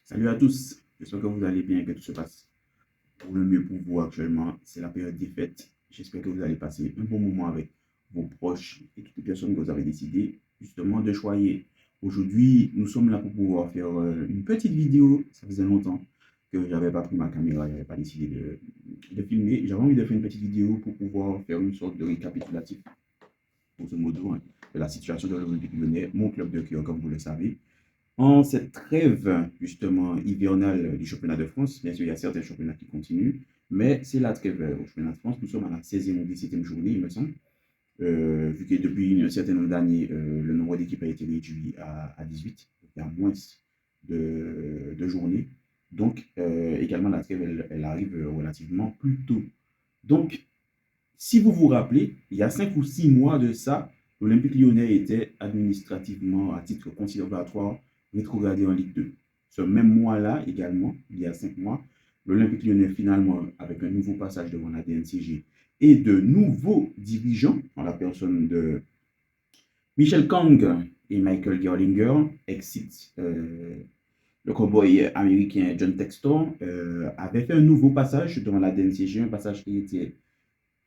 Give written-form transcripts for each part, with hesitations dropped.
Salut à tous, j'espère que vous allez bien et que tout se passe pour le mieux pour vous actuellement. C'est la période des fêtes. J'espère que vous allez passer un bon moment avec vos proches et toutes les personnes que vous avez décidé justement de choyer. Aujourd'hui, nous sommes là pour pouvoir faire une petite vidéo. Ça faisait longtemps que je n'avais pas pris ma caméra, je n'avais pas décidé de filmer. J'avais envie de faire une petite vidéo pour pouvoir faire une sorte de récapitulatif, pour ce modo, hein, de la situation de l'Olympique Lyonnais, mon club de cœur, comme vous le savez. En cette trêve, justement, hivernale du championnat de France, bien sûr, il y a certains championnats qui continuent, mais c'est la trêve au championnat de France. Nous sommes à la 16e ou 17e journée, il me semble, vu que depuis un certain nombre d'années, le nombre d'équipes a été réduit à 18, donc il y a moins de journées. Donc, également, la trêve, elle arrive relativement plus tôt. Donc, si vous vous rappelez, il y a 5 ou 6 mois de ça, l'Olympique lyonnais était administrativement, à titre conservatoire, rétrogradé en Ligue 2. Ce même mois-là, également, il y a 5 mois, l'Olympique lyonnais, finalement, avec un nouveau passage devant la DNCG et de nouveaux dirigeants, en la personne de Michel Kang et Michael Gerlinger, excite le cowboy américain John Textor, avait fait un nouveau passage devant la DNCG, un passage qui était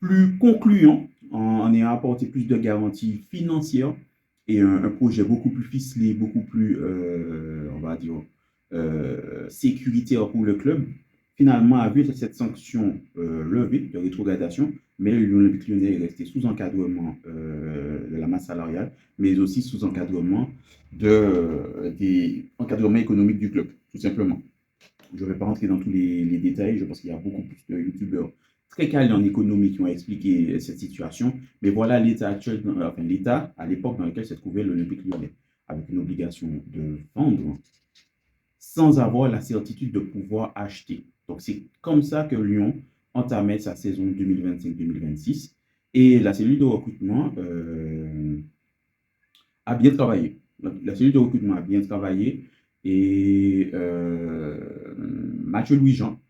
plus concluant en ayant apporté plus de garanties financières et un projet beaucoup plus ficelé, beaucoup plus, on va dire, sécuritaire pour le club, finalement a vu cette sanction levée de rétrogradation, mais l'Olympique lyonnais est resté sous encadrement de la masse salariale, mais aussi sous encadrement des encadrements économiques du club, tout simplement. Je ne vais pas rentrer dans tous les détails, je pense qu'il y a beaucoup plus de youtubeurs très calés en économie qui ont expliqué cette situation. Mais voilà l'état actuel, enfin l'état à l'époque dans lequel se trouvait l'Olympique lyonnais, avec une obligation de vendre sans avoir la certitude de pouvoir acheter. Donc c'est comme ça que Lyon entamait sa saison 2025-2026. Et la cellule de recrutement a bien travaillé. La cellule de recrutement a bien travaillé et Mathieu Louis-Jean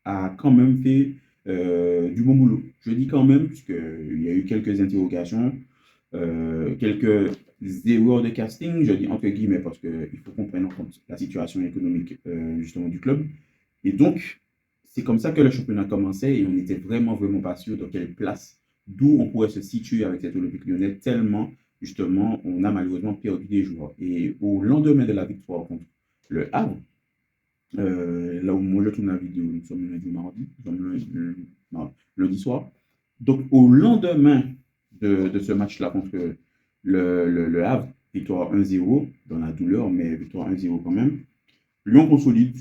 a quand même fait du bon boulot. Je dis quand même, puisqu'il y a eu quelques interrogations, quelques erreurs de casting, je dis entre guillemets, parce qu'il faut qu'on prenne en compte la situation économique justement du club. Et donc, c'est comme ça que le championnat commençait et on n'était vraiment, vraiment pas sûr de quelle place, d'où on pourrait se situer avec cet Olympique lyonnais, tellement justement on a malheureusement perdu des joueurs. Et au lendemain de la victoire contre le Havre, là où moi je tourne la vidéo, nous sommes lundi, mardi, nous sommes lundi soir. Donc au lendemain de ce match-là contre le Havre, victoire 1-0, dans la douleur, mais victoire 1-0 quand même, Lyon consolide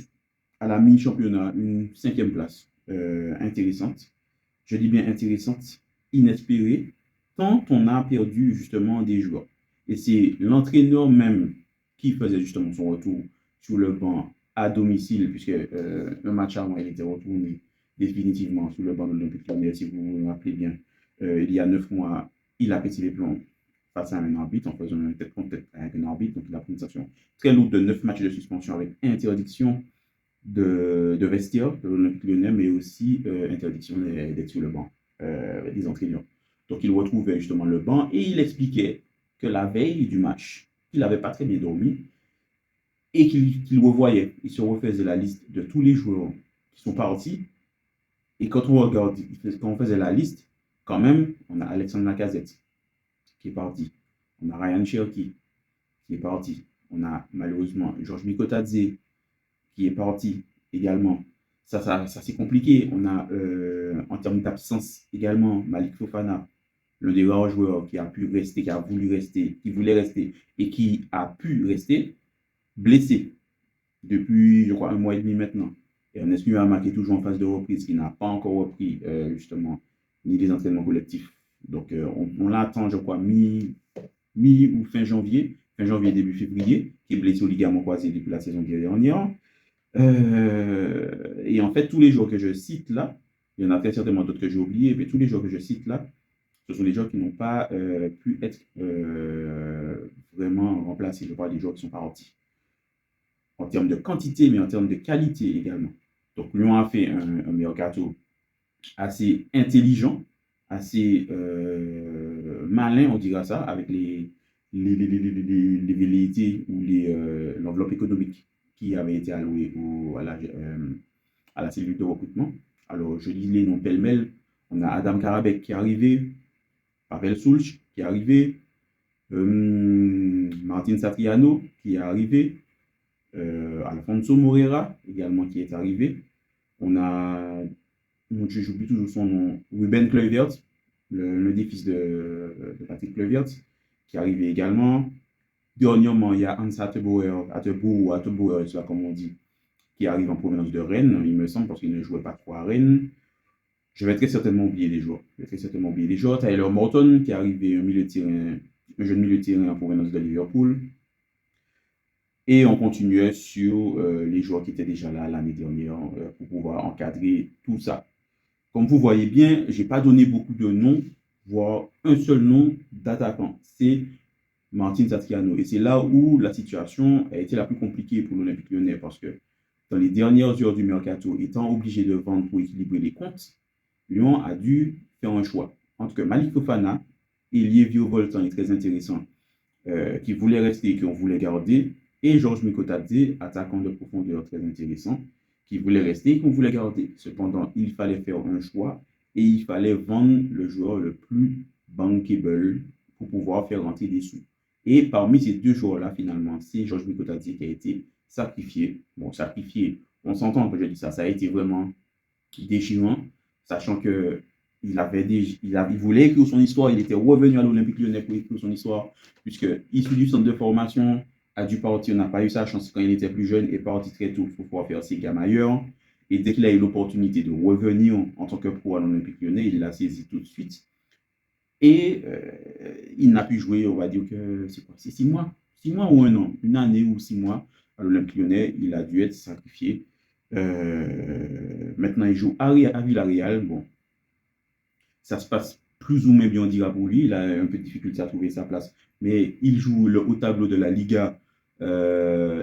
à la mi-championnat une 5e place intéressante. Je dis bien intéressante, inespérée, tant on a perdu justement des joueurs. Et c'est l'entraîneur même qui faisait justement son retour sur le banc à domicile, puisque un match avant, il était retourné définitivement sur le banc de l'Olympique Lyonnais. Si vous vous rappelez bien, il y a 9 mois, il a pété les plombs face à un arbitre en faisant un tête contre tête avec un arbitre. Donc il a pris une sanction très lourde de 9 matchs de suspension avec interdiction de vestiaire de l'Olympique lyonnais, mais aussi interdiction d'être sur le banc des entraîneurs. Donc il retrouvait justement le banc et il expliquait que la veille du match, il n'avait pas très bien dormi et qu'il revoyait, il se refaisait la liste de tous les joueurs qui sont partis. Et quand on regarde, quand on faisait la liste, quand même, on a Alexandre Lacazette qui est parti. On a Ryan Cherki qui est parti. On a malheureusement Georges Mikotadze qui est parti également. Ça c'est compliqué. On a, en termes d'absence également, Malik Fofana, l'un des rares joueurs qui a pu rester, qui a voulu rester, qui voulait rester et qui a pu rester, blessé depuis, je crois, un mois et demi maintenant. Et Ernest Nuama qui est toujours en phase de reprise, qui n'a pas encore repris, justement, ni les entraînements collectifs. Donc, on l'attend, je crois, mi ou fin janvier, début février, qui est blessé au ligament croisé depuis la saison dernière. Et en fait, tous les joueurs que je cite là, il y en a très certainement d'autres que j'ai oubliés, mais tous les joueurs que je cite là, ce sont des joueurs qui n'ont pas pu être vraiment remplacés. Je parle des joueurs qui sont partis en termes de quantité, mais en termes de qualité également. Donc, Lyon a fait un mercato assez intelligent, assez malin, on dira ça, avec les velléités ou l'enveloppe économique qui avait été alloué à la cellule de recrutement. Alors, je lis les noms pêle-mêle. On a Adam Karabek qui est arrivé, Pavel Sulch qui est arrivé, Martin Satriano qui est arrivé, Alfonso Moreira également qui est arrivé. On a, j'oublie toujours son nom, Ruben Kluivert, le des fils de Patrick Kluivert, qui est arrivé également. Dernièrement, il y a Hans Attebauer, je sais pas comment on dit, qui arrive en provenance de Rennes, il me semble, parce qu'il ne jouait pas trop à Rennes. Je vais très certainement oublier des joueurs. Tyler Morton, qui est arrivé un jeune milieu de terrain en provenance de Liverpool. Et on continuait sur les joueurs qui étaient déjà là l'année dernière pour pouvoir encadrer tout ça. Comme vous voyez bien, je n'ai pas donné beaucoup de noms, voire un seul nom d'attaquant. C'est Martin Satriano. Et c'est là où la situation a été la plus compliquée pour l'Olympique Lyonnais parce que dans les dernières heures du mercato, étant obligé de vendre pour équilibrer les comptes, Lyon a dû faire un choix entre Malik Fofana et Liévio Voltan, très intéressant, qui voulait rester et qu'on voulait garder, et Georges Mikotadze, attaquant de profondeur très intéressant, qui voulait rester et qu'on voulait garder. Cependant, il fallait faire un choix et il fallait vendre le joueur le plus bankable pour pouvoir faire rentrer des sous. Et parmi ces deux joueurs-là, finalement, c'est Georges Mikotadze qui a été sacrifié. Bon, sacrifié, on s'entend quand je dis ça, ça a été vraiment déchirant, sachant que il voulait écrire son histoire, il était revenu à l'Olympique Lyonnais pour écrire son histoire, puisque issu du centre de formation, a dû partir, n'a pas eu sa chance quand il était plus jeune, est parti très tôt pour pouvoir faire ses gammes ailleurs. Et dès qu'il a eu l'opportunité de revenir en tant que pro à l'Olympique Lyonnais, il l'a saisi tout de suite. Et il n'a pu jouer, on va dire que c'est 6 mois. 6 mois ou un an, une année ou 6 mois à l'Olympique Lyonnais, il a dû être sacrifié. Maintenant, il joue à Villarreal. Bon, ça se passe plus ou moins bien, on dira pour lui. Il a un peu de difficulté à trouver sa place. Mais il joue le haut tableau de la Liga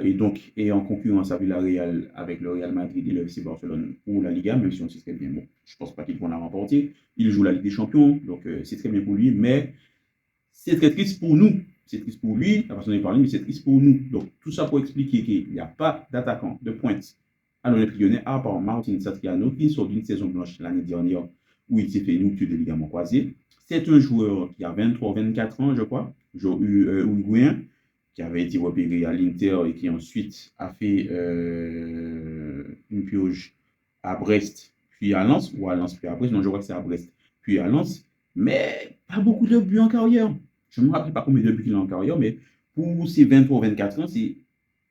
et donc est en concurrence à Villarreal avec le Real Madrid et le FC Barcelone pour la Liga, même si on sait très bien. Bon, je ne pense pas qu'ils vont la remporter. Il joue la Ligue des Champions, donc c'est très bien pour lui. Mais c'est très triste pour nous. C'est triste pour lui, la façon de parler, mais c'est triste pour nous. Donc, tout ça pour expliquer qu'il n'y a pas d'attaquant de pointe à l'Olympique Lyonnais, à part Martin Satriano, qui sort d'une saison blanche l'année dernière où il s'est fait une rupture de ligaments croisés. C'est un joueur qui a 23-24 ans, je crois, joueur uruguayen, qui avait été repéré à l'Inter et qui ensuite a fait une pioche à Brest, puis à Lens, ou à Lens, puis à Brest, non, je crois que c'est à Brest, puis à Lens, mais pas beaucoup de buts en carrière. Je ne me rappelle pas combien de buts il a en carrière, mais pour ses 23-24 ans, c'est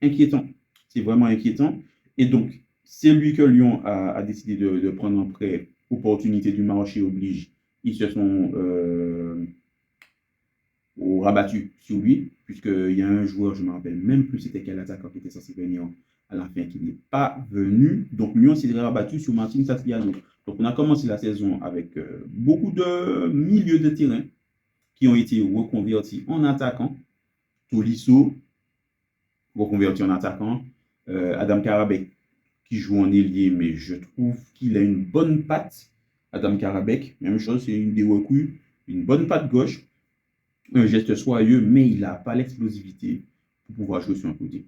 inquiétant. C'est vraiment inquiétant. Et donc, c'est lui que Lyon a décidé de prendre en prêt. Opportunité du marché oblige. Ils se sont rabattus sur lui, puisqu'il y a un joueur, je ne me rappelle même plus c'était quel attaquant qui était censé venir à la fin, qui n'est pas venu. Donc, Lyon s'est rabattu sur Martin Satriano. Donc, on a commencé la saison avec beaucoup de milieux de terrain qui ont été reconvertis en attaquants. Tolisso, reconverti en attaquant. Adam Karabek, qui joue en ailier, mais je trouve qu'il a une bonne patte. Adam Karabek, même chose, c'est une des recrues, une bonne patte gauche, un geste soyeux, mais il n'a pas l'explosivité pour pouvoir jouer sur un côté.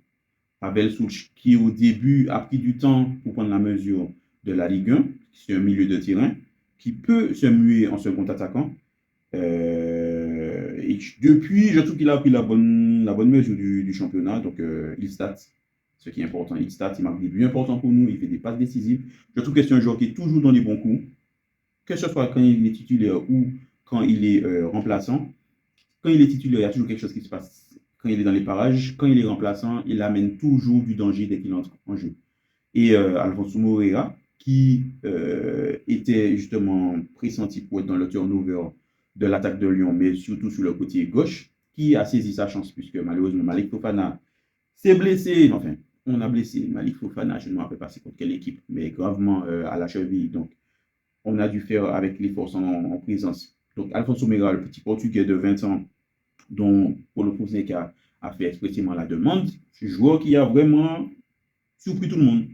Pavel Sulch, qui au début a pris du temps pour prendre la mesure de la Ligue 1, c'est un milieu de terrain, qui peut se muer en second attaquant. Et depuis, je trouve qu'il a pris la bonne mesure du championnat. Donc, il stat, ce qui est important. Il stat, il marque des buts importants pour nous, il fait des passes décisives. Je trouve que c'est un joueur qui est toujours dans les bons coups, que ce soit quand il est titulaire ou quand il est remplaçant. Quand il est titulaire, il y a toujours quelque chose qui se passe. Quand il est dans les parages, quand il est remplaçant, il amène toujours du danger dès qu'il entre en jeu. Et Alfonso Moreira, qui était justement pressenti pour être dans le turnover de l'attaque de Lyon, mais surtout sur le côté gauche, qui a saisi sa chance, puisque malheureusement Malik Fofana s'est blessé. Enfin, on a blessé Malik Fofana, je ne me rappelle pas c'est contre quelle équipe, mais gravement à la cheville. Donc, on a dû faire avec les forces en présence. Donc, Alfonso Moreira, le petit Portugais de 20 ans, dont Paulo Fonseca a fait expressément la demande, ce joueur qui a vraiment surpris tout le monde.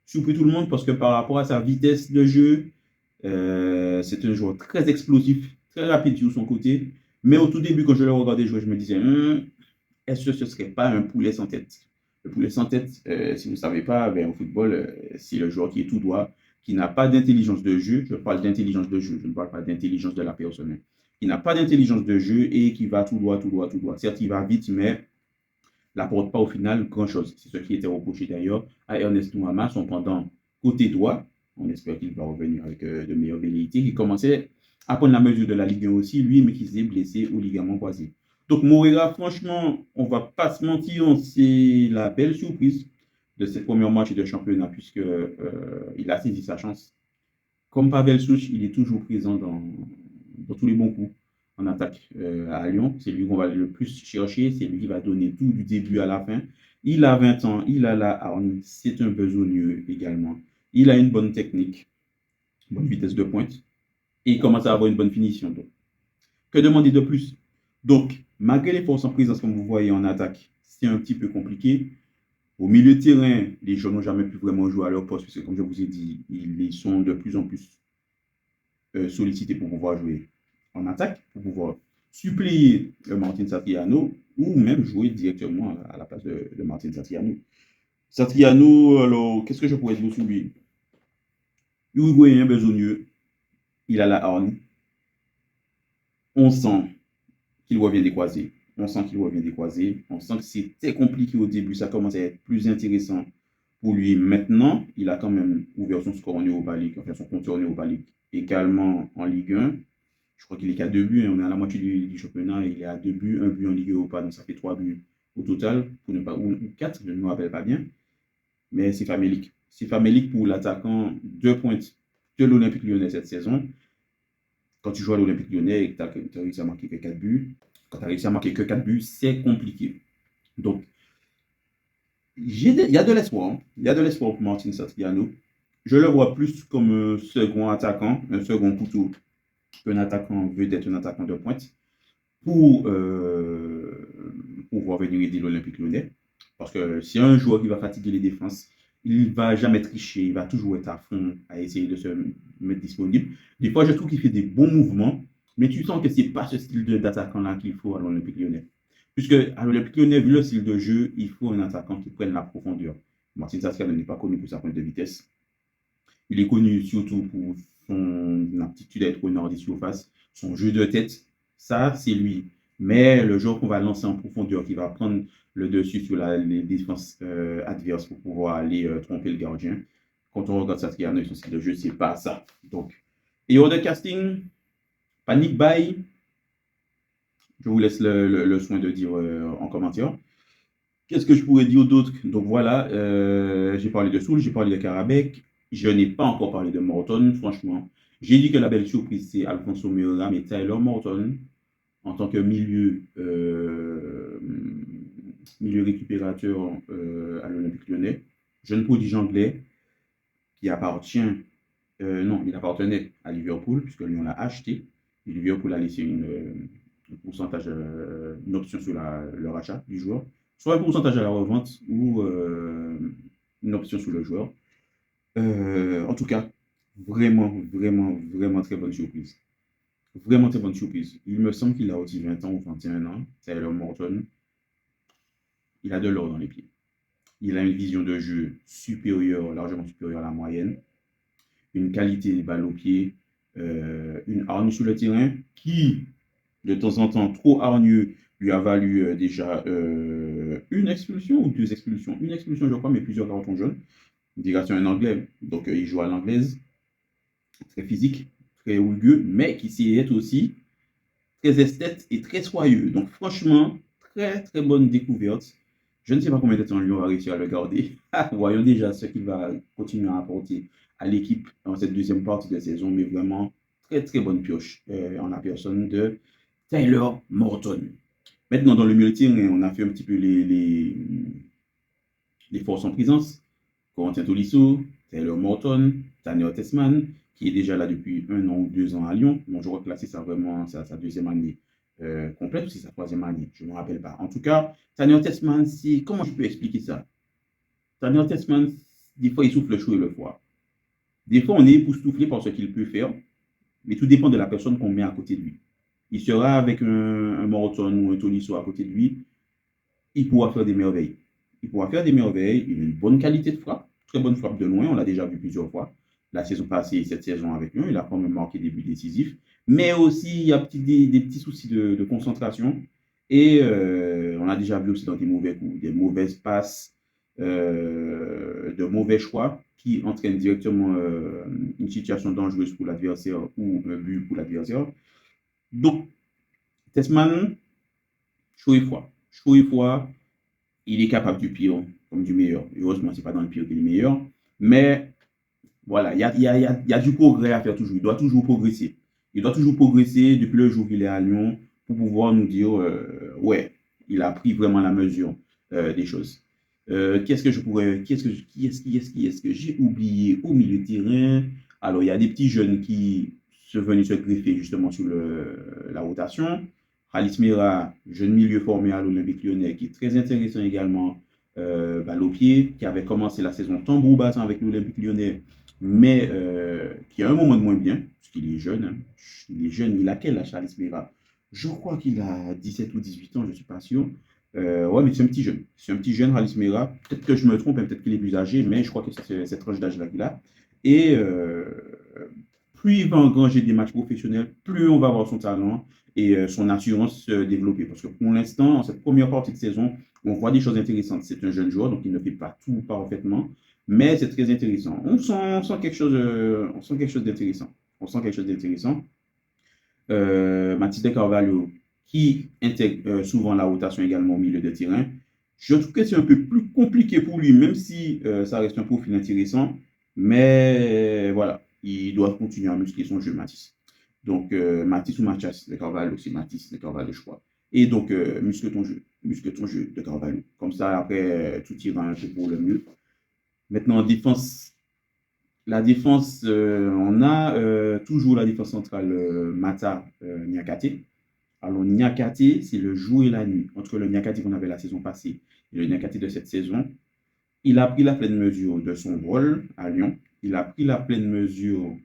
Surpris tout le monde parce que par rapport à sa vitesse de jeu, c'est un joueur très explosif, très rapide sur son côté. Mais au tout début, quand je le regardais jouer, je me disais, est-ce que ce ne serait pas un poulet sans tête? Le poulet sans tête, si vous ne savez pas, ben, au football, c'est le joueur qui est tout droit, qui n'a pas d'intelligence de jeu. Je parle d'intelligence de jeu, je ne parle pas d'intelligence de la personne. Qui n'a pas d'intelligence de jeu et qui va tout droit, tout droit, tout droit. Certes, il va vite, mais n'apporte pas au final grand-chose. C'est ce qui était reproché d'ailleurs à Ernest Nouama, son pendant côté droit. On espère qu'il va revenir avec de meilleures velléités. Il commençait à prendre la mesure de la Ligue 1 aussi, lui, mais qui s'est blessé au ligament croisé. Donc Moreira, franchement, on ne va pas se mentir, c'est la belle surprise de cette première match de championnat, puisqu'il a saisi sa chance. Comme Pavel Souch, il est toujours présent dans tous les bons coups en attaque à Lyon. C'est lui qu'on va le plus chercher. C'est lui qui va donner tout du début à la fin. Il a 20 ans, il a la hargne. C'est un besogneux également. Il a une bonne technique, bonne vitesse de pointe. Et il commence à avoir une bonne finition. Donc, que demander de plus? Donc, malgré les forces en présence, comme vous voyez en attaque, c'est un petit peu compliqué. Au milieu de terrain, les jeunes n'ont jamais pu vraiment jouer à leur poste, puisque comme je vous ai dit, ils sont de plus en plus sollicités pour pouvoir jouer en attaque, pour pouvoir suppléer Martin Satriano ou même jouer directement à la place de Martin Satriano. Satriano, alors, qu'est-ce que je pourrais dire sur lui? Uruguayen besogneux, il a la hargne. On sent qu'il revient des croisés. On sent qu'il revient des croisés. On sent que c'était compliqué au début. Ça commence à être plus intéressant pour lui. Maintenant, il a quand même ouvert son score en Europa League, enfin son compteur en Europa League, également en Ligue 1. Je crois qu'il est qu'à 2 buts. On est à la moitié du championnat. Il est à 2 buts, un but en Ligue Europa. Donc ça fait 3 buts au total, pour ne pas, ou 4, je ne me rappelle pas bien. Mais c'est famélique. C'est famélique pour l'attaquant 2 pointes de l'Olympique Lyonnais cette saison. Quand tu joues à l'Olympique Lyonnais et que tu as réussi à marquer que 4 buts, quand tu as réussi à marquer que 4 buts, c'est compliqué. Donc, il y a de l'espoir. Il y a de l'espoir pour Martin Satriano. Je le vois plus comme un second attaquant, un second couteau qu'un attaquant veut être un attaquant de pointe pour pouvoir venir aider l'Olympique Lyonnais. Parce que c'est un joueur qui va fatiguer les défenses. Il ne va jamais tricher, il va toujours être à fond à essayer de se mettre disponible. Des fois, je trouve qu'il fait des bons mouvements, mais tu sens que ce n'est pas ce style d'attaquant-là qu'il faut à l'Olympique Lyonnais. Puisque à l'Olympique Lyonnais, vu le style de jeu, il faut un attaquant qui prenne la profondeur. Martin Satriano n'est pas connu pour sa pointe de vitesse. Il est connu surtout pour son aptitude à être renard des surfaces, son jeu de tête. Ça, c'est lui. Mais le joueur qu'on va lancer en profondeur, qui va prendre le dessus sur les défenses adverses pour pouvoir aller tromper le gardien, quand on regarde Satriano et son style de jeu, c'est pas ça. Donc, et hors de casting, panic buy, je vous laisse le soin de dire en commentaire. Qu'est-ce que je pourrais dire d'autre? Donc voilà, j'ai parlé de Soul, j'ai parlé de Karabek. Je n'ai pas encore parlé de Morton, franchement. J'ai dit que la belle surprise, c'est Alfonso Moreira, mais Tyler Morton, en tant que milieu récupérateur à l'Olympique Lyonnais, jeune prodige anglais qui appartient, non, il appartenait à Liverpool, puisque Lyon l'a acheté. Et Liverpool a laissé un pourcentage, une option sur le rachat du joueur, soit un pourcentage à la revente ou une option sur le joueur. En tout cas, vraiment, vraiment, vraiment très bonne surprise. Vraiment très bonne surprise. Il me semble qu'il a aussi 20 ans ou 21 ans. Tyler Morton. Il a de l'or dans les pieds. Il a une vision de jeu supérieure, largement supérieure à la moyenne. Une qualité des balles au pied. Une hargne sur le terrain qui, de temps en temps, trop hargneux, lui a valu déjà une expulsion ou 2 expulsions. Une expulsion, je crois, mais plusieurs cartons jaunes. Une dégradation en anglais. Donc, il joue à l'anglaise. Très physique, très rugueux, mais qui sait être aussi très esthète et très soyeux. Donc, franchement, très, très bonne découverte. Je ne sais pas combien de temps Lyon va réussir à le garder. Voyons déjà ce qu'il va continuer à apporter à l'équipe dans cette deuxième partie de saison, mais vraiment, très, très bonne pioche en la personne de Tyler Morton. Maintenant, dans le milieu de terrain, on a fait un petit peu les forces en présence. Corentin Tolisso, Tyler Morton, Daniel Tessman, qui est déjà là depuis 1 an ou 2 ans à Lyon. Donc, je crois que là, c'est vraiment sa deuxième année complète ou c'est sa troisième année, je ne me rappelle pas. En tout cas, Daniel Tessman, comment je peux expliquer ça? Daniel Tessman, des fois, il souffle le chaud et le froid. Des fois, on est époustouflé par ce qu'il peut faire, mais tout dépend de la personne qu'on met à côté de lui. Il sera avec un Morton ou un Tolisso à côté de lui, il pourra faire des merveilles. il pourra faire des merveilles. Il a une bonne qualité de frappe, très bonne frappe de loin, on l'a déjà vu plusieurs fois. La saison passée et cette saison avec nous, il a quand même marqué des buts décisifs. Mais aussi, il y a des petits soucis de concentration. Et on a déjà vu aussi dans des mauvais coups, des mauvaises passes, de mauvais choix qui entraînent directement une situation dangereuse pour l'adversaire ou un but pour l'adversaire. Donc, Tessman, chaud et froid. Chaud et froid, il est capable du pire comme du meilleur. Heureusement, ce n'est pas dans le pire qu'il est meilleur. Mais voilà, il y a du progrès à faire toujours. Il doit toujours progresser. Il doit toujours progresser depuis le jour qu'il est à Lyon pour pouvoir nous dire, ouais, il a pris vraiment la mesure des choses. Qu'est-ce que je pourrais, qu'est-ce que j'ai oublié au milieu de terrain? Alors, il y a des petits jeunes qui sont venus se greffer justement sur la rotation. Khalis Mera, jeune milieu formé à l'Olympique Lyonnais, qui est très intéressant également, balle au pied, qui avait commencé la saison tambour battant avec l'Olympique Lyonnais, mais qui a un moment de moins bien, parce qu'il est jeune. Hein. Il est jeune, il a quel âge, Khalis Mera? Je crois qu'il a 17 ou 18 ans, je ne suis pas sûr. Ouais, mais c'est un petit jeune. C'est un petit jeune, Khalis Mera. Peut-être que je me trompe, hein, peut-être qu'il est plus âgé, mais je crois que c'est cette tranche d'âge-là qu'il a. Et plus il va engranger des matchs professionnels, plus on va voir son talent et son assurance se développer. Parce que pour l'instant, en cette première partie de saison, on voit des choses intéressantes. C'est un jeune joueur, donc il ne fait pas tout parfaitement, mais c'est très intéressant. On sent quelque chose, on sent quelque chose d'intéressant. On sent quelque chose d'intéressant. Mathis de Carvalho, qui intègre souvent la rotation également au milieu de terrain. Je trouve que c'est un peu plus compliqué pour lui, même si ça reste un profil intéressant. Mais voilà, il doit continuer à muscler son jeu, Mathis. Donc, Mathis ou Mathias de Carvalho, c'est Mathis de Carvalho, je crois. Et donc, muscle ton jeu de Carvalho. Comme ça, après, tout ira un peu pour le mieux. Maintenant, en défense, la défense, on a toujours la défense centrale Mata Niakate. Alors, Niakate, c'est le jour et la nuit. Entre le Niakate qu'on avait la saison passée et le Niakate de cette saison, il a pris la pleine mesure de son rôle à Lyon. Il a pris la pleine mesure,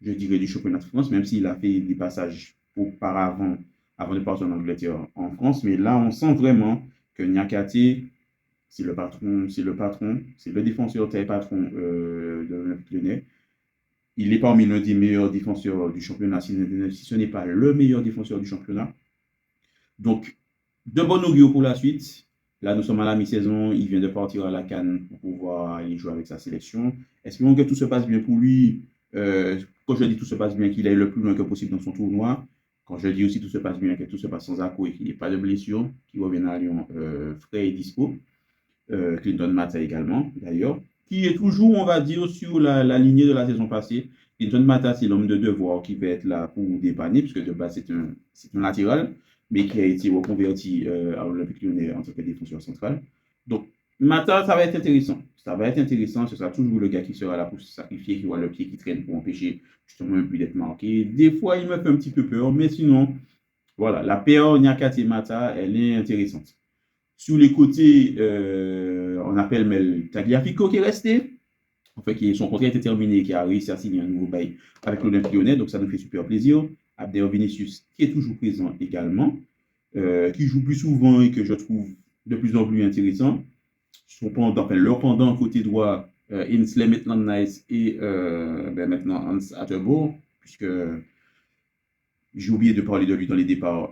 je dirais, du championnat de France, même s'il a fait des passages auparavant, avant de partir en Angleterre, en France. Mais là, on sent vraiment que Niakate, c'est le patron, c'est le défenseur taille patron de l'Olympique Lyonnais. Il est parmi l'un des meilleurs défenseurs du championnat, si ce n'est pas le meilleur défenseur du championnat. Donc, de bon augure pour la suite. Là, nous sommes à la mi-saison. Il vient de partir à la CAN pour pouvoir aller jouer avec sa sélection. Espérons que tout se passe bien pour lui. Quand je dis tout se passe bien, qu'il aille le plus loin que possible dans son tournoi. Quand je dis aussi tout se passe bien, que tout se passe sans accroc et qu'il n'y ait pas de blessure, qu'il revienne à Lyon frais et dispo. Clinton Mata également, d'ailleurs, qui est toujours, on va dire, sur la lignée de la saison passée. Clinton Mata, c'est l'homme de devoir qui va être là pour dépanner, puisque de base, c'est un latéral, mais qui a été reconverti à l'Olympique Lyonnais en tant que défenseur central. Donc, Mata, ça va être intéressant. Ça va être intéressant. Ce sera toujours le gars qui sera là pour se sacrifier, qui aura le pied qui traîne pour empêcher justement un but d'être marqué. Des fois, il me fait un petit peu peur, mais sinon, voilà, la paire Niakate Mata, elle est intéressante. Sur les côtés, on appelle Mel Tagliafico qui est resté. En fait, son contrat était terminé, qui a réussi à signer un nouveau bail avec l'Olympique Lyonnais, donc ça nous fait super plaisir. Abder Vinicius qui est toujours présent également, qui joue plus souvent et que je trouve de plus en plus intéressant. Leur pendant côté droit, Insley Maitland-Niles et maintenant Hans Atterbourg, puisque j'ai oublié de parler de lui dans les départs,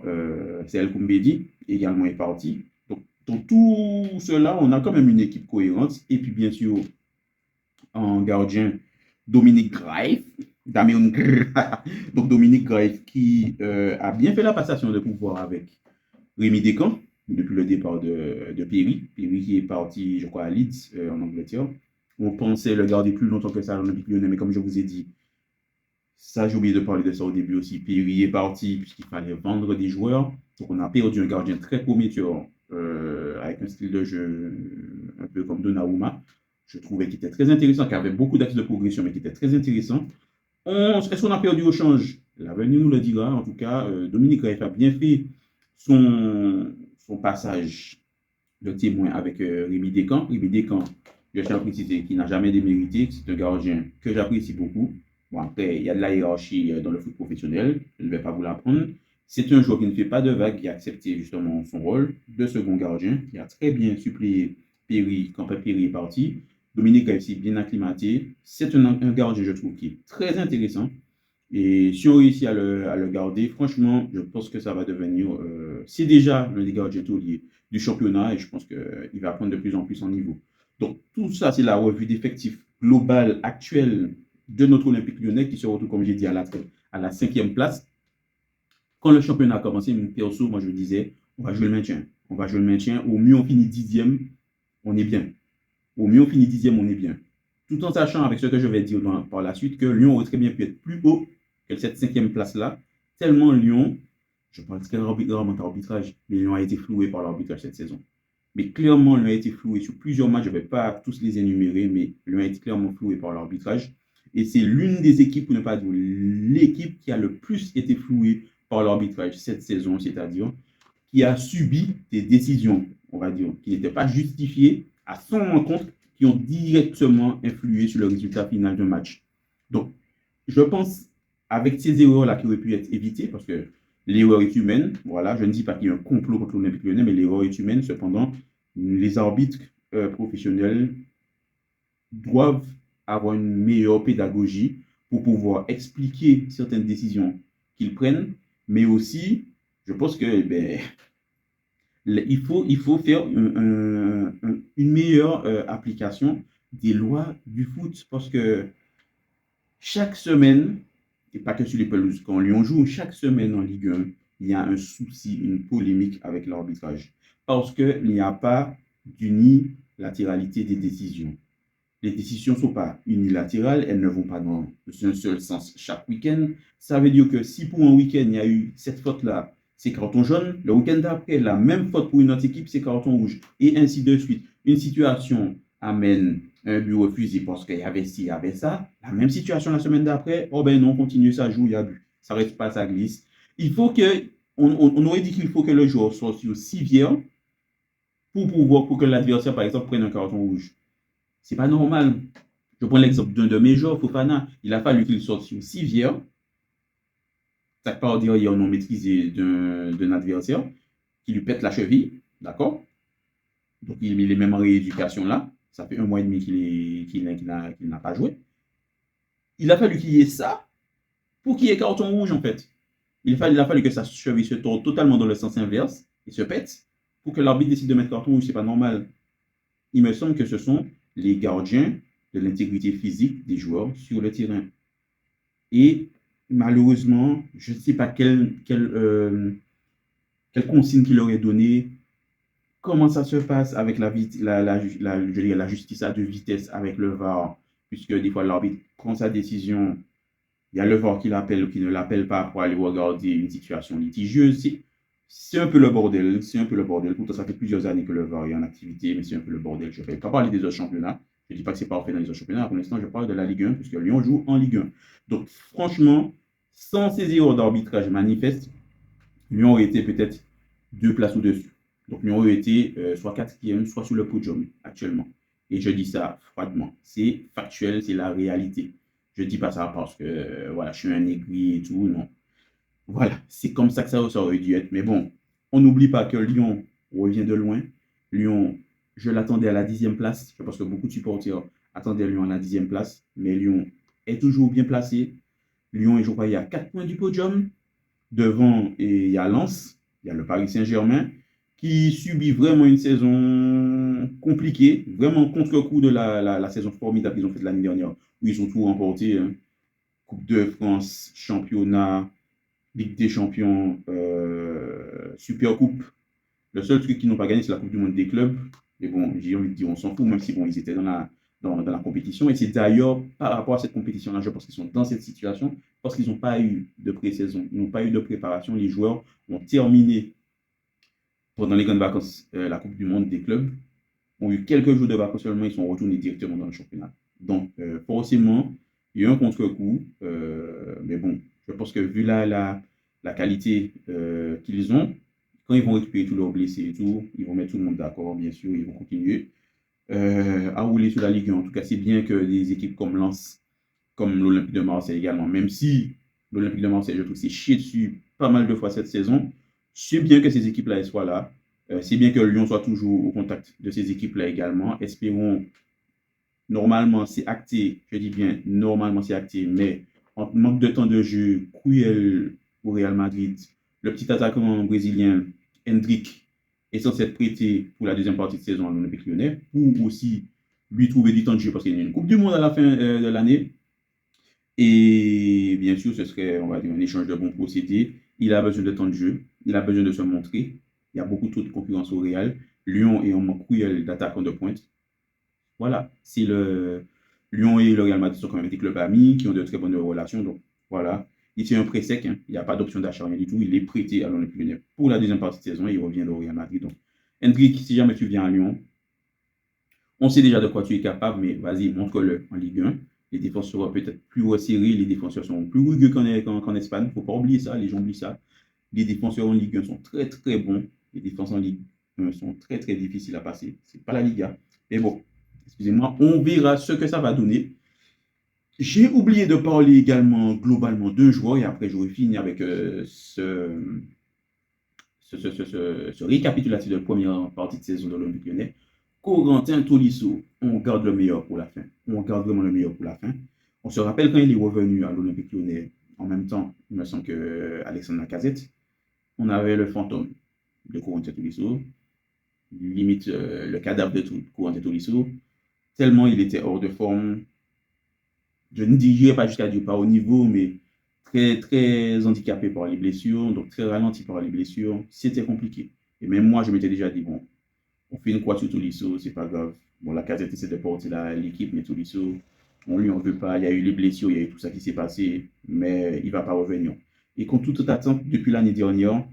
c'est El Koumbedi, également est parti. Donc, dans tout cela, on a quand même une équipe cohérente. Et puis, bien sûr, en gardien, Dominique Greif. Donc, Dominique Greif qui a bien fait la passation de pouvoir avec Rémi Descamps depuis le départ de Perry. Perry qui est parti, je crois, à Leeds, en Angleterre. On pensait le garder plus longtemps que ça à l'Olympique Lyonnais, mais comme je vous ai dit, ça, j'ai oublié de parler de ça au début aussi. Perry est parti puisqu'il fallait vendre des joueurs. Donc, on a perdu un gardien très prometteur avec un style de jeu un peu comme Donnarumma. Je trouvais qu'il était très intéressant, qu'il avait beaucoup d'axes de progression, mais qui était très intéressant. Est-ce qu'on a perdu au change? L'avenir nous le dira. En tout cas, Dominique Raif a bien fait son passage de témoin avec Rémi Descamps. Rémi Descamps, je tiens à préciser qu'il n'a jamais démérité. C'est un gardien que j'apprécie beaucoup. Bon, après, il y a de la hiérarchie dans le foot professionnel. Je ne vais pas vous l'apprendre. C'est un joueur qui ne fait pas de vagues, qui a accepté justement son rôle de second gardien, qui a très bien suppléé Péry quand Péry est parti. Dominique a aussi bien acclimaté. C'est un gardien, je trouve, qui est très intéressant. Et si on réussit à le garder, franchement, je pense que ça va devenir. C'est déjà l'un des gardiens tauliers du championnat et je pense qu'il va prendre de plus en plus en niveau. Donc, tout ça, c'est la revue d'effectifs globale actuelle de notre Olympique lyonnais qui se retrouve, comme j'ai dit, à la cinquième place. Quand le championnat a commencé, perso, moi je disais, on va jouer le maintien. On va jouer le maintien. Au mieux, on finit dixième, on est bien. Au mieux, on finit dixième, on est bien. Tout en sachant, avec ce que je vais dire par la suite, que Lyon aurait très bien pu être plus haut que cette cinquième place-là, tellement Lyon, je pense très rarement arbitrage, mais Lyon a été floué par l'arbitrage cette saison. Mais clairement, Lyon a été floué sur plusieurs matchs, je ne vais pas tous les énumérer, mais Lyon a été clairement floué par l'arbitrage. Et c'est l'une des équipes, pour ne pas dire l'équipe qui a le plus été flouée par l'arbitrage cette saison, c'est-à-dire qui a subi des décisions, on va dire, qui n'étaient pas justifiées à son encontre, qui ont directement influé sur le résultat final d'un match. Donc, je pense, avec ces erreurs-là qui auraient pu être évitées, parce que l'erreur est humaine, voilà, je ne dis pas qu'il y a un complot contre l'Olympique lyonnais, mais l'erreur est humaine, cependant, les arbitres professionnels doivent avoir une meilleure pédagogie pour pouvoir expliquer certaines décisions qu'ils prennent, mais aussi, je pense que il faut faire une meilleure application des lois du foot parce que chaque semaine, et pas que sur les pelouses, quand Lyon joue, chaque semaine en Ligue 1, il y a un souci, une polémique avec l'arbitrage. Parce qu'il n'y a pas d'unilatéralité des décisions. Les décisions ne sont pas unilatérales, elles ne vont pas dans un seul sens chaque week-end. Ça veut dire que si pour un week-end, il y a eu cette faute-là, c'est carton jaune, le week-end d'après, la même faute pour une autre équipe, c'est carton rouge. Et ainsi de suite. Une situation amène un but refusé parce qu'il y avait ci, il y avait ça. La même situation la semaine d'après, oh ben non, continue, ça joue, il y a but. Ça reste pas, ça glisse. Il faut que, on aurait dit qu'il faut que le joueur soit sur civière pour que l'adversaire, par exemple, prenne un carton rouge. C'est pas normal. Je prends l'exemple d'un de mes joueurs, Fofana. Il a fallu qu'il sorte sur civière. Ça part dire il y a un non maîtrisé d'un adversaire qui lui pète la cheville. D'accord. Donc il est même en rééducation là. Ça fait 1 mois et demi qu'il n'a pas joué. Il a fallu qu'il y ait ça pour qu'il y ait carton rouge en fait. Il a fallu que sa cheville se tourne totalement dans le sens inverse et se pète pour que l'arbitre décide de mettre carton rouge. C'est pas normal. Il me semble que ce sont les gardiens de l'intégrité physique des joueurs sur le terrain. Et malheureusement, je ne sais pas quelle consigne qu'il aurait donné, comment ça se passe avec la justice à deux vitesses avec le VAR, puisque des fois l'arbitre prend sa décision, il y a le VAR qui l'appelle ou qui ne l'appelle pas pour aller regarder une situation litigieuse. C'est un peu le bordel, c'est un peu le bordel. Pourtant, ça fait plusieurs années que le VAR est en activité, mais c'est un peu le bordel. Je ne vais pas parler des autres championnats. Je ne dis pas que c'est parfait dans les autres championnats. Pour l'instant, je parle de la Ligue 1, puisque Lyon joue en Ligue 1. Donc, franchement, sans ces erreurs d'arbitrage manifestes, Lyon aurait été peut-être 2 places au-dessus. Donc, Lyon aurait été soit quatrième, soit sur le podium actuellement. Et je dis ça froidement. C'est factuel, c'est la réalité. Je ne dis pas ça parce que voilà, je suis un aigri et tout, non. Voilà, c'est comme ça que ça aurait dû être. Mais bon, on n'oublie pas que Lyon revient de loin. Lyon, je l'attendais à la 10e place. Je pense que beaucoup de supporters attendaient Lyon à la 10e place. Mais Lyon est toujours bien placé. Lyon est, je crois, il y a 4 points du podium. Devant, et il y a Lens, il y a le Paris Saint-Germain, qui subit vraiment une saison compliquée, vraiment contre-coup de la saison formidable qu'ils ont faite l'année dernière, où ils ont tout remporté. Hein. Coupe de France, championnat, Ligue des Champions, Super Coupe. Le seul truc qu'ils n'ont pas gagné, c'est la Coupe du Monde des clubs. Mais bon, j'ai envie de dire, on s'en fout, même si bon, ils étaient dans la compétition. Et c'est d'ailleurs par rapport à cette compétition-là, je pense qu'ils sont dans cette situation parce qu'ils n'ont pas eu de pré-saison, ils n'ont pas eu de préparation. Les joueurs ont terminé pendant les grandes vacances la Coupe du Monde des clubs, ont eu quelques jours de vacances seulement, ils sont retournés directement dans le championnat. Donc, forcément, il y a eu un contre-coup. Mais bon, je pense que vu la qualité qu'ils ont, quand ils vont récupérer tous leurs blessés et tout, ils vont mettre tout le monde d'accord, bien sûr, ils vont continuer à rouler sur la Ligue 1. En tout cas, c'est bien que des équipes comme Lens, comme l'Olympique de Marseille également, même si L'Olympique de Marseille, je trouve, s'est chié dessus pas mal de fois cette saison. C'est bien que ces équipes-là soient là. C'est bien que Lyon soit toujours au contact de ces équipes-là également. Espérons, normalement, c'est acté. Je dis bien, normalement, c'est acté. Mais en manque de temps de jeu, cruel au Real Madrid, le petit attaquant brésilien, Hendrick, est censé être prêté pour la deuxième partie de saison à l'Olympique Lyonnais pour aussi lui trouver du temps de jeu parce qu'il y a une Coupe du Monde à la fin de l'année. Et bien sûr, ce serait, on va dire, un échange de bons procédés. Il a besoin de temps de jeu, il a besoin de se montrer. Il y a beaucoup trop de concurrence au Real. Lyon est en manque cruel d'attaquants de pointe. Voilà, si le Lyon et le Real Madrid sont quand même des clubs amis qui ont de très bonnes relations. Donc voilà, il tient un prêt sec, hein. Il n'y a pas d'option d'achat, rien du tout. Il est prêté à l'Olympique Lyonnais pour la deuxième partie de saison et il revient au Real Madrid. Donc, Hendrick, si jamais tu viens à Lyon, on sait déjà de quoi tu es capable, mais vas-y, montre-le en Ligue 1. Les défenseurs seront peut-être plus resserrés, les défenseurs sont plus rugueux qu'en Espagne. Il ne faut pas oublier ça, les gens oublient ça. Les défenseurs en Ligue 1 sont très très bons. Les défenseurs en Ligue 1 sont très très difficiles à passer. Ce n'est pas la Liga. Mais bon, excusez-moi, on verra ce que ça va donner. J'ai oublié de parler également globalement d'un joueur et après j'aurai fini avec ce récapitulatif de la première partie de saison de l'Olympique Lyonnais. Corentin Tolisso, on garde le meilleur pour la fin. On garde vraiment le meilleur pour la fin. On se rappelle quand il est revenu à l'Olympique Lyonnais, en même temps, il me semble que Alexandre Lacazette, on avait le fantôme de Corentin Tolisso, limite le cadavre de Corentin Tolisso, tellement il était hors de forme. Je ne dirais pas jusqu'à dire pas au niveau, mais très, très handicapé par les blessures, donc très ralenti par les blessures. C'était compliqué. Et même moi, je m'étais déjà dit, bon, on fait une croix sur Tolisso, c'est pas grave. Bon, la casette essaie de porter l'équipe, mais Tolisso, on lui en veut pas. Il y a eu les blessures, il y a eu tout ça qui s'est passé, mais il va pas revenir. Et contre toute attente, depuis l'année dernière,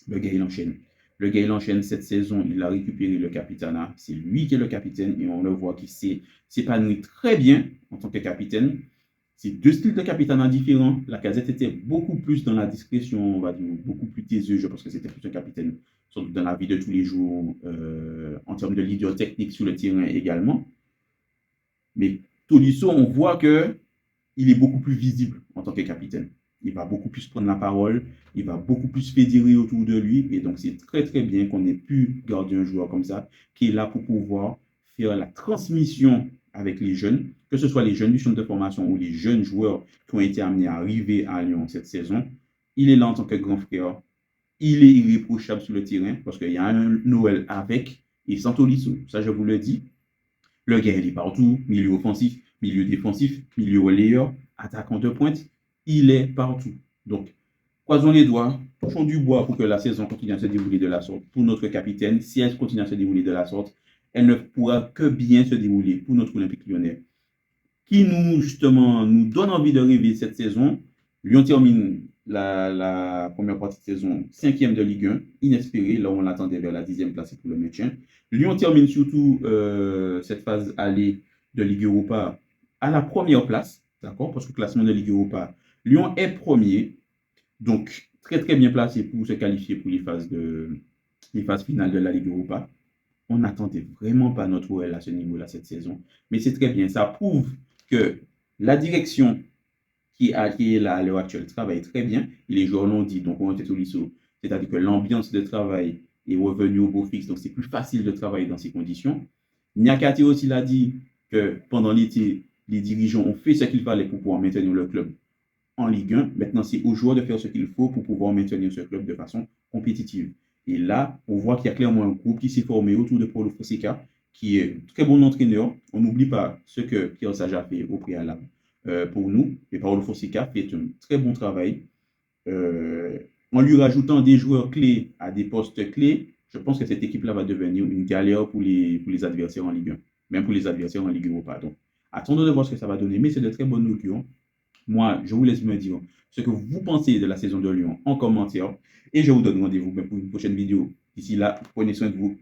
le gars, il enchaîne. Le gars, il enchaîne cette saison, il a récupéré le capitana. C'est lui qui est le capitaine et on le voit qu'il s'épanouit très bien en tant que capitaine. C'est deux styles de capitana différents. La casette était beaucoup plus dans la discrétion, on va dire, beaucoup plus taiseux. Je pense que c'était plus un capitaine dans la vie de tous les jours, en termes de leader technique sur le terrain également. Mais Tolisso, on voit que il est beaucoup plus visible en tant que capitaine. Il va beaucoup plus prendre la parole, il va beaucoup plus fédérer autour de lui. Et donc, c'est très, très bien qu'on ait pu garder un joueur comme ça, qui est là pour pouvoir faire la transmission avec les jeunes, que ce soit les jeunes du centre de formation ou les jeunes joueurs qui ont été amenés à arriver à Lyon cette saison. Il est là en tant que grand frère. Il est irréprochable sur le terrain parce qu'il y a un Noël avec et sans Tolisso. Ça, je vous le dis. Le gars, il est partout, milieu offensif, milieu défensif, milieu relayeur, attaquant de pointe, il est partout. Donc, croisons les doigts, touchons du bois pour que la saison continue à se dérouler de la sorte. Pour notre capitaine, si elle continue à se dérouler de la sorte, elle ne pourra que bien se dérouler pour notre Olympique Lyonnais, qui nous, justement, nous donne envie de rêver cette saison. Lyon termine la première partie de saison 5e de Ligue 1, inespéré, là où on l'attendait vers la 10e place pour le maintien. Lyon termine surtout cette phase allée de Ligue Europa à la première place, d'accord, parce que le classement de Ligue Europa, Lyon est premier, donc très très bien placé pour se qualifier pour les phases finales de la Ligue Europa. On n'attendait vraiment pas notre OL à ce niveau-là cette saison, mais c'est très bien, ça prouve que la direction qui est là à l'heure actuelle travaille très bien. Et les joueurs l'ont dit, donc on était Tolisso, c'est-à-dire que l'ambiance de travail est revenue au beau fixe, donc c'est plus facile de travailler dans ces conditions. Niakate aussi l'a dit que pendant l'été, les dirigeants ont fait ce qu'il fallait pour pouvoir maintenir le club en Ligue 1. Maintenant, c'est aux joueurs de faire ce qu'il faut pour pouvoir maintenir ce club de façon compétitive. Et là, on voit qu'il y a clairement un groupe qui s'est formé autour de Paulo Fonseca, qui est un très bon entraîneur. On n'oublie pas ce que Pierre Sage a fait au préalable pour nous. Et Paulo Fonseca fait un très bon travail. En lui rajoutant des joueurs clés à des postes clés, je pense que cette équipe-là va devenir une galère pour les adversaires en Ligue 1, même pour les adversaires en Ligue Europa. Donc, attendons de voir ce que ça va donner, mais c'est de très bonnes augures. Moi, je vous laisse me dire ce que vous pensez de la saison de Lyon en commentaire et je vous donne rendez-vous pour une prochaine vidéo. D'ici là, prenez soin de vous.